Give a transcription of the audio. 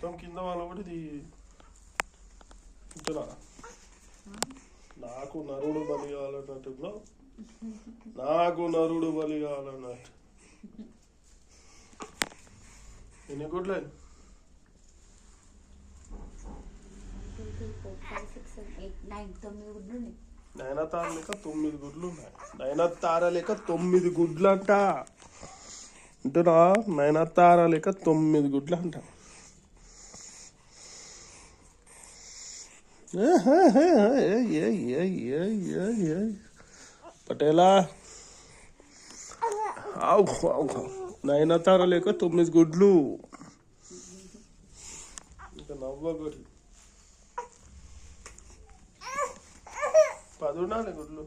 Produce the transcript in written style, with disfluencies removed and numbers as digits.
మొత్తం కింద వాళ్ళ కూడా ఇది ఇంతనా నాకు నరుడు బలి కావాలన్నట్టు నాకు నరుడు బలి కావాలన్నట్టు ఎన్ని గుడ్లు 2, 3, 4, 5, 6, 7, 8, 9 9 గుడ్లు ఉన్నాయి. నయనతార లెక్క 9 గుడ్లు ఉన్నాయి. నయనతార లెక్క 9 గుడ్లు అంట అంటున్నా. నయనతార లెక్క 9 గుడ్లు అంట. పటేలా నయనతార లెక్క 9 గుడ్లు. ఇంకా నవ్వగొరి 10 ఉండాలి గుడ్లు.